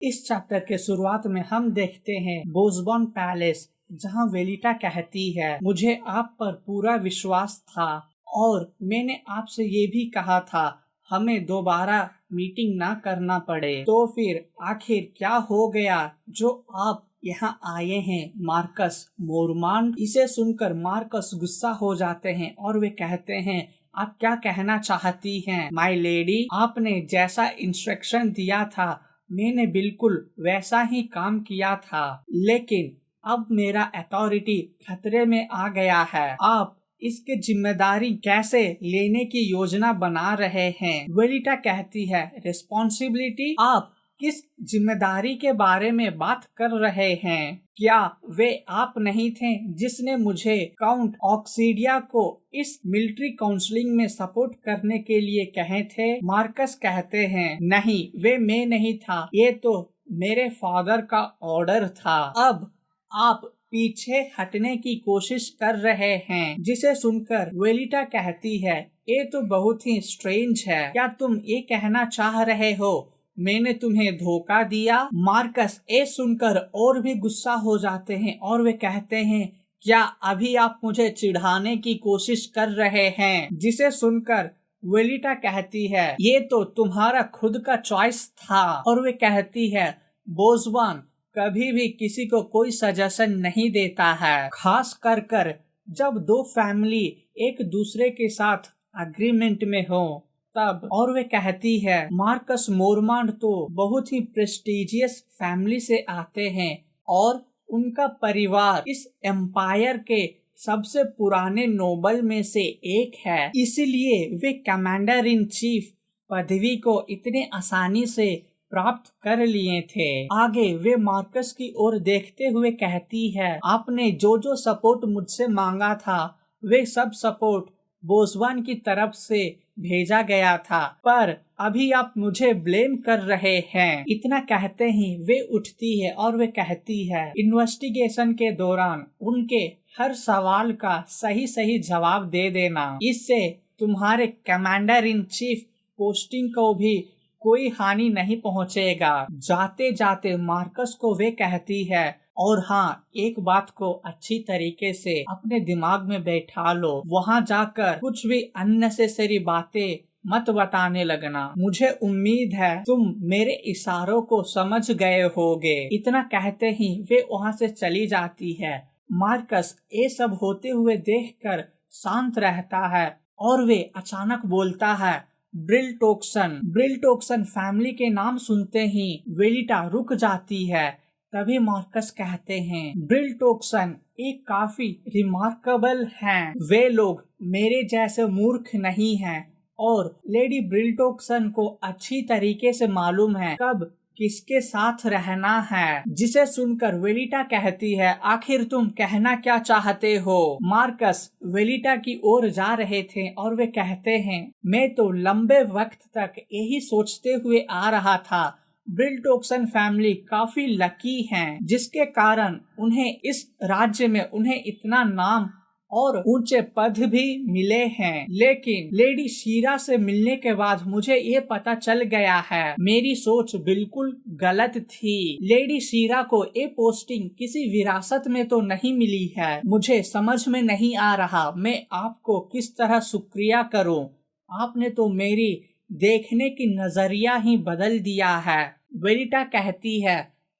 इस चैप्टर के शुरुआत में हम देखते हैं बोसबॉर्न पैलेस, जहां वेलिटा कहती है, मुझे आप पर पूरा विश्वास था और मैंने आपसे ये भी कहा था हमें दोबारा मीटिंग ना करना पड़े। तो फिर आखिर क्या हो गया जो आप यहाँ आए हैं मार्कस मोरमांड। इसे सुनकर मार्कस गुस्सा हो जाते हैं और वे कहते हैं, आप क्या कहना चाहती हैं माय लेडी? आपने जैसा इंस्ट्रक्शन दिया था मैंने बिल्कुल वैसा ही काम किया था, लेकिन अब मेरा अथॉरिटी खतरे में आ गया है। आप इसकी जिम्मेदारी कैसे लेने की योजना बना रहे हैं? वेलिटा कहती है, रिस्पॉन्सिबिलिटी? आप किस जिम्मेदारी के बारे में बात कर रहे हैं? क्या वे आप नहीं थे जिसने मुझे काउंट ऑक्सीडिया को इस मिलिट्री काउंसलिंग में सपोर्ट करने के लिए कहे थे? मार्कस कहते हैं, नहीं, वे मैं नहीं था, ये तो मेरे फादर का ऑर्डर था। अब आप पीछे हटने की कोशिश कर रहे हैं। जिसे सुनकर वेलिटा कहती है, ये तो बहुत ही स्ट्रेंज है। क्या तुम ये कहना चाह रहे हो मैंने तुम्हें धोखा दिया? मार्कस ये सुनकर और भी गुस्सा हो जाते हैं और वे कहते हैं, क्या अभी आप मुझे चिढ़ाने की कोशिश कर रहे हैं? जिसे सुनकर वेलिटा कहती है, ये तो तुम्हारा खुद का चॉइस था। और वे कहती है, बोसबॉर्न कभी भी किसी को कोई सजेशन नहीं देता है, खास कर जब दो फैमिली एक दूसरे के साथ अग्रीमेंट में हो तब। और वे कहती है, मार्कस मोरमांड तो बहुत ही प्रेस्टिजियस फैमिली से आते हैं और उनका परिवार इस एम्पायर के सबसे पुराने नोबल में से एक है, इसलिए वे कमांडर इन चीफ पदवी को इतने आसानी से प्राप्त कर लिए थे। आगे वे मार्कस की ओर देखते हुए कहती है, आपने जो जो सपोर्ट मुझसे मांगा था वे सब सपोर्ट बोसबॉर्न की तरफ से भेजा गया था, पर अभी आप मुझे ब्लेम कर रहे हैं। इतना कहते ही वे उठती है और वे कहती है, इन्वेस्टिगेशन के दौरान उनके हर सवाल का सही सही जवाब दे देना, इससे तुम्हारे कमांडर इन चीफ पोस्टिंग को भी कोई हानि नहीं पहुंचेगा। जाते जाते मार्कस को वे कहती है, और हाँ, एक बात को अच्छी तरीके से अपने दिमाग में बैठा लो, वहाँ जाकर कुछ भी अननेसेसरी बातें मत बताने लगना। मुझे उम्मीद है तुम मेरे इशारों को समझ गए होगे। इतना कहते ही वे वहाँ से चली जाती है। मार्कस ये सब होते हुए देखकर शांत रहता है और वे अचानक बोलता है, ब्रिलटोक्सन फैमिली के नाम सुनते ही वेलिटा रुक जाती है। तभी मार्कस कहते हैं, ब्रिलटोक्सन एक काफी रिमार्केबल हैं। वे लोग मेरे जैसे मूर्ख नहीं हैं और लेडी ब्रिलटोक्सन को अच्छी तरीके से मालूम है कब किसके साथ रहना है। जिसे सुनकर वेलिटा कहती है, आखिर तुम कहना क्या चाहते हो? मार्कस वेलिटा की ओर जा रहे थे और वे कहते हैं, मैं तो लंबे वक्त तक यही सोचते हुए आ रहा था, ब्रिलटोक्सन फैमिली काफी लकी हैं, जिसके कारण उन्हें इस राज्य में उन्हें इतना नाम और ऊंचे पद भी मिले हैं। लेकिन लेडी शीरा से मिलने के बाद मुझे ये पता चल गया है, मेरी सोच बिल्कुल गलत थी। लेडी शीरा को ये पोस्टिंग किसी विरासत में तो नहीं मिली है। मुझे समझ में नहीं आ रहा मैं आपको किस तरह शुक्रिया करूं। आपने तो मेरी देखने की नजरिया ही बदल दिया है। वेलिटा कहती है,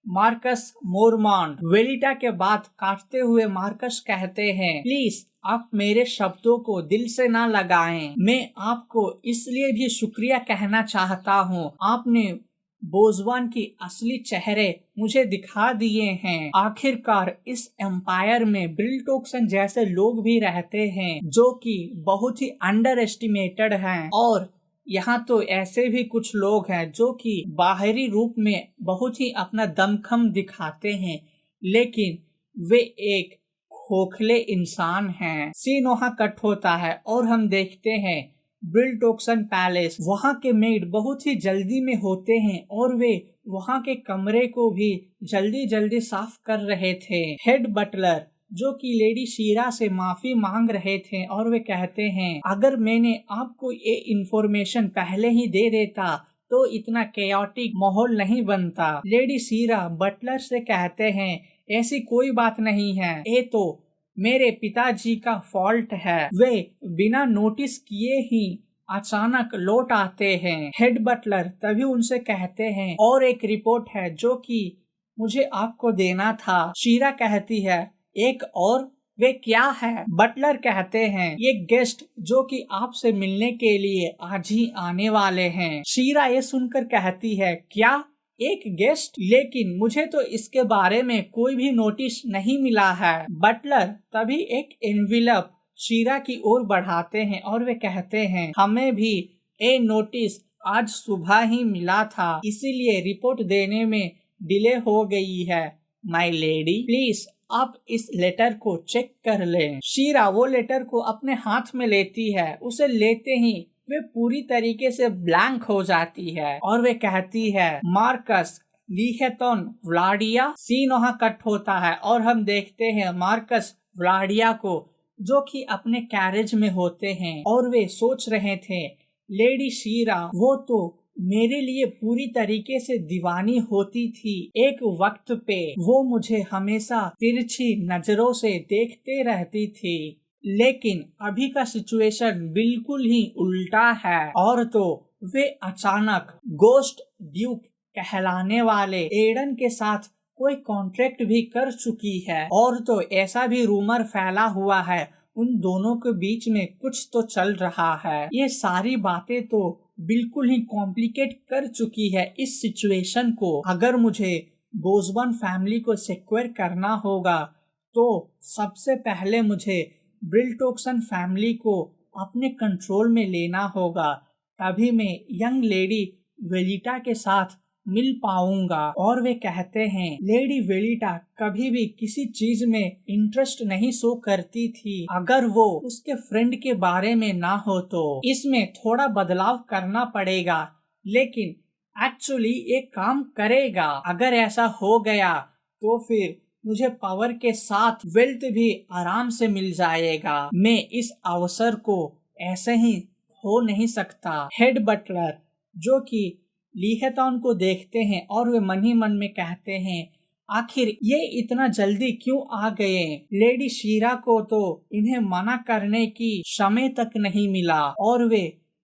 मार्कस मोरमांड। वेलिटा के बात काटते हुए मार्कस कहते हैं, प्लीज आप मेरे शब्दों को दिल से ना लगाएं। मैं आपको इसलिए भी शुक्रिया कहना चाहता हूँ, आपने बोसबॉर्न की असली चेहरे मुझे दिखा दिए हैं। आखिरकार इस एम्पायर में ब्रिलटोक्सन जैसे लोग भी रहते हैं जो कि बहुत ही अंडर एस्टिमेटेड हैं, और यहाँ तो ऐसे भी कुछ लोग हैं जो कि बाहरी रूप में बहुत ही अपना दमखम दिखाते हैं, लेकिन वे एक खोखले इंसान हैं। सीन वहाँ कट होता है और हम देखते हैं ब्रिलटोक्सन पैलेस। वहाँ के मेड बहुत ही जल्दी में होते हैं और वे वहाँ के कमरे को भी जल्दी जल्दी साफ कर रहे थे। हेड बटलर जो कि लेडी शीरा से माफी मांग रहे थे और वे कहते हैं, अगर मैंने आपको ये इन्फॉर्मेशन पहले ही दे देता तो इतना केयोटिक माहौल नहीं बनता। लेडी शीरा बटलर से कहते हैं, ऐसी कोई बात नहीं है, ये तो मेरे पिताजी का फॉल्ट है। वे बिना नोटिस किए ही अचानक लौट आते हैं। हेड बटलर तभी उनसे कहते हैं, और एक रिपोर्ट है जो कि मुझे आपको देना था। शीरा कहती है, एक और? वे क्या है? बटलर कहते हैं, ये गेस्ट जो कि आपसे मिलने के लिए आज ही आने वाले हैं। शीरा ये सुनकर कहती है, क्या एक गेस्ट? लेकिन मुझे तो इसके बारे में कोई भी नोटिस नहीं मिला है। बटलर तभी एक एनविलप शीरा की ओर बढ़ाते हैं और वे कहते हैं, हमें भी ये नोटिस आज सुबह ही मिला था, इसीलिए रिपोर्ट देने में डिले हो गई है। माय लेडी, प्लीज आप इस लेटर को चेक कर लें। शीरा वो लेटर को अपने हाथ में लेती है। उसे लेते ही वे पूरी तरीके से ब्लैंक हो जाती है और वे कहती है, मार्कस लीहेटोन व्लाडिया। सीन वहाँ कट होता है और हम देखते हैं मार्कस व्लाडिया को, जो कि अपने कैरेज में होते हैं और वे सोच रहे थे, लेडी शीरा वो तो मेरे लिए पूरी तरीके से दीवानी होती थी। एक वक्त पे वो मुझे हमेशा तिरछी नजरों से देखते रहती थी, लेकिन अभी का सिचुएशन बिल्कुल ही उल्टा है। और तो वे अचानक गोस्ट ड्यूक कहलाने वाले एडन के साथ कोई कॉन्ट्रैक्ट भी कर चुकी है। और तो ऐसा भी रूमर फैला हुआ है उन दोनों के बीच में कुछ तो चल रहा है। ये सारी बातें तो बिल्कुल ही कॉम्प्लिकेट कर चुकी है इस सिचुएशन को। अगर मुझे बोसबर्न फैमिली को सिक्योर करना होगा तो सबसे पहले मुझे ब्रिलटोक्सन फैमिली को अपने कंट्रोल में लेना होगा, तभी मैं यंग लेडी वेलिटा के साथ मिल पाऊंगा। और वे कहते हैं, लेडी वेलिटा कभी भी किसी चीज में इंटरेस्ट नहीं शो करती थी अगर वो उसके फ्रेंड के बारे में ना हो तो। इसमें थोड़ा बदलाव करना पड़ेगा, लेकिन एक्चुअली ये काम करेगा। अगर ऐसा हो गया तो फिर मुझे पावर के साथ वेल्थ भी आराम से मिल जाएगा। मैं इस अवसर को ऐसे ही हो नहीं सकता। हेड बटलर जो कि लीहेटोन को देखते हैं और वे मन ही मन में कहते हैं, आखिर ये इतना जल्दी क्यों आ गए? लेडी शीरा को तो इन्हें मना करने की समय तक नहीं मिला। और वे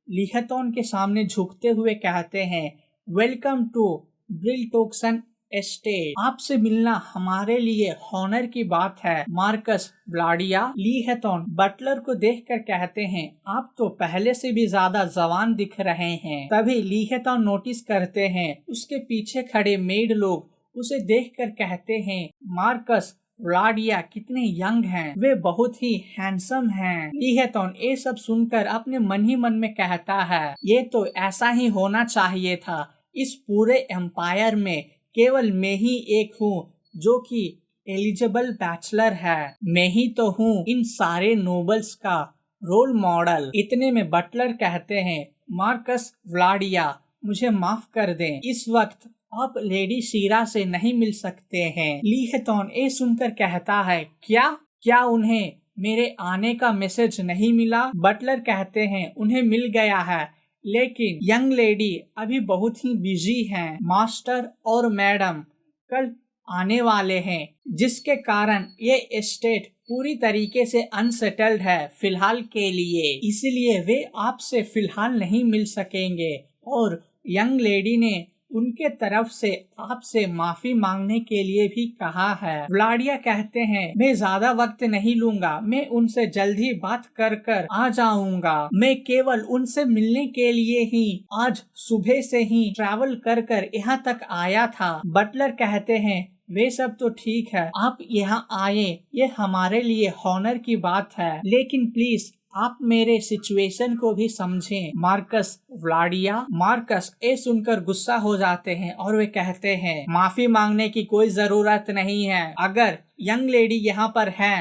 लीहेटोन के सामने झुकते हुए कहते हैं, वेलकम टू ब्रिलटोक्सन एस्टेट। आपसे मिलना हमारे लिए हॉनर की बात है मार्कस व्लाडिया। लीहेटोन बटलर को देखकर कहते हैं, आप तो पहले से भी ज्यादा जवान दिख रहे हैं। तभी लीहेटोन नोटिस करते हैं उसके पीछे खड़े मेड लोग उसे देखकर कहते हैं, मार्कस व्लाडिया कितने यंग हैं, वे बहुत ही हैंडसम हैं। लीहेटोन ये सब सुनकर अपने मन ही मन में कहता है, ये तो ऐसा ही होना चाहिए था। इस पूरे एम्पायर में केवल मैं ही एक हूँ जो कि एलिजिबल बैचलर है। मैं ही तो हूँ इन सारे नोबल्स का रोल मॉडल। इतने में बटलर कहते हैं, मार्कस व्लाडिया मुझे माफ कर दें, इस वक्त आप लेडी शीरा से नहीं मिल सकते हैं। लीहेटोन ये सुनकर कहता है, क्या उन्हें मेरे आने का मैसेज नहीं मिला? बटलर कहते हैं, उन्हें मिल गया है, लेकिन यंग लेडी अभी बहुत ही बिजी हैं। मास्टर और मैडम कल आने वाले हैं, जिसके कारण ये एस्टेट पूरी तरीके से अनसेटल्ड है फिलहाल के लिए, इसलिए वे आपसे फिलहाल नहीं मिल सकेंगे। और यंग लेडी ने उनके तरफ से आपसे माफी मांगने के लिए भी कहा है। व्लाडिया कहते हैं, मैं ज्यादा वक्त नहीं लूंगा, मैं उनसे जल्द ही बात कर आ जाऊंगा। मैं केवल उनसे मिलने के लिए ही आज सुबह से ही ट्रैवल कर यहाँ तक आया था। बटलर कहते हैं, वे सब तो ठीक है, आप यहाँ आए ये हमारे लिए हॉनर की बात है, लेकिन प्लीज आप मेरे सिचुएशन को भी समझें मार्कस व्लाडिया। मार्कस ये सुनकर गुस्सा हो जाते हैं और वे कहते हैं, माफी मांगने की कोई जरूरत नहीं है। अगर यंग लेडी यहाँ पर है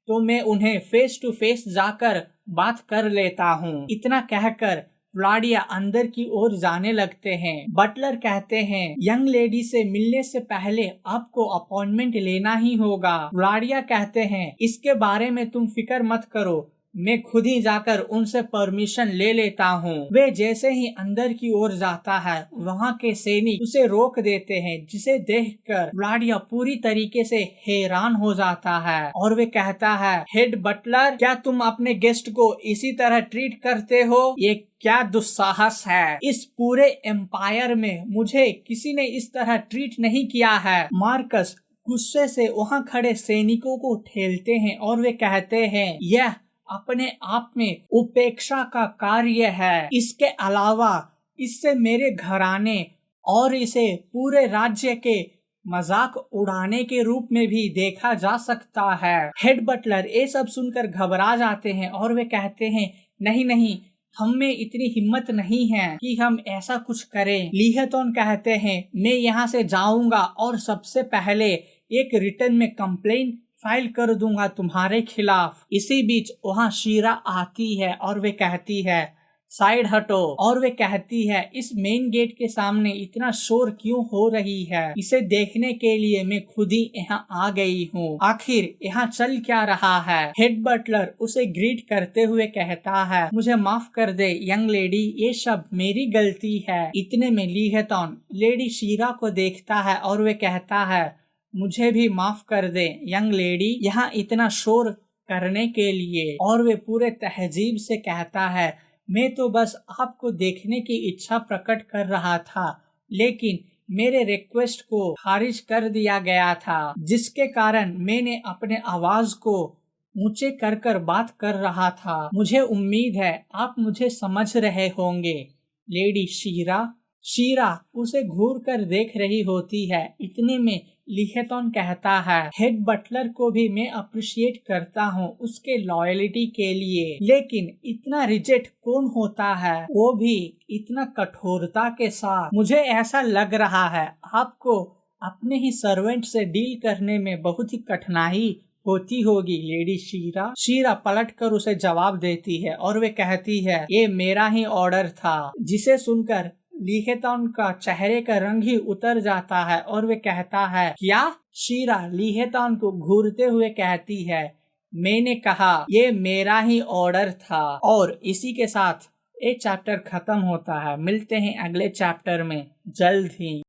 तो मैं उन्हें फेस टू फेस जाकर बात कर लेता हूँ। इतना कहकर व्लाडिया अंदर की ओर जाने लगते हैं। बटलर कहते हैं, यंग लेडी से मिलने से पहले आपको अपॉइंटमेंट लेना ही होगा। व्लाडिया कहते हैं, इसके बारे में तुम फिक्र मत करो, मैं खुद ही जाकर उनसे परमिशन ले लेता हूँ। वे जैसे ही अंदर की ओर जाता है वहाँ के सैनिक उसे रोक देते हैं, जिसे देखकर व्लाडिया पूरी तरीके से हैरान हो जाता है और वे कहता है, हेड बटलर, क्या तुम अपने गेस्ट को इसी तरह ट्रीट करते हो? ये क्या दुस्साहस है। इस पूरे एम्पायर में मुझे किसी ने इस तरह ट्रीट नहीं किया है। मार्कस गुस्से से वहाँ खड़े सैनिकों को ठेलते हैं और वे कहते हैं, यह अपने आप में उपेक्षा का कार्य है। इसके अलावा इससे मेरे घराने और इसे पूरे राज्य के मजाक उड़ाने के रूप में भी देखा जा सकता है। हेड बटलर ये सब सुनकर घबरा जाते हैं और वे कहते हैं, नहीं नहीं, हम में इतनी हिम्मत नहीं है कि हम ऐसा कुछ करें। लीहथॉन कहते हैं, मैं यहाँ से जाऊंगा और सबसे पहले एक रिटर्न में कंप्लेन फाइल कर दूंगा तुम्हारे खिलाफ। इसी बीच वहाँ शीरा आती है और वे कहती है, साइड हटो। और वे कहती है, इस मेन गेट के सामने इतना शोर क्यों हो रही है? इसे देखने के लिए मैं खुद ही यहाँ आ गई हूँ। आखिर यहाँ चल क्या रहा है? हेड बटलर उसे ग्रीट करते हुए कहता है, मुझे माफ कर दे यंग लेडी, ये सब मेरी गलती है। इतने में लीहथॉन लेडी शीरा को देखता है और वे कहता है, मुझे भी माफ कर दे यंग लेडी, यहाँ इतना शोर करने के लिए। और वे पूरे तहजीब से कहता है, मैं तो बस आपको देखने की इच्छा प्रकट कर रहा था, लेकिन मेरे रिक्वेस्ट को खारिज कर दिया गया था, जिसके कारण मैंने अपने आवाज को ऊंचे कर बात कर रहा था। मुझे उम्मीद है आप मुझे समझ रहे होंगे। लेडी शीरा उसे घूर कर देख रही होती है। इतने में लीहथॉन कहता है, हेड बटलर को भी मैं अप्रिशिएट करता हूँ उसके लॉयलिटी के लिए, लेकिन इतना रिजेक्ट कौन होता है, वो भी इतना कठोरता के साथ। मुझे ऐसा लग रहा है आपको अपने ही सर्वेंट से डील करने में बहुत ही कठिनाई होती होगी। लेडी शीरा पलटकर उसे जवाब देती है और वे कहती है, ये मेरा ही ऑर्डर था। जिसे सुनकर लीहथॉन का चेहरे का रंग ही उतर जाता है और वे कहता है, क्या? शीरा लीहथॉन को घूरते हुए कहती है, मैंने कहा ये मेरा ही ऑर्डर था। और इसी के साथ ये चैप्टर खत्म होता है। मिलते हैं अगले चैप्टर में जल्द ही।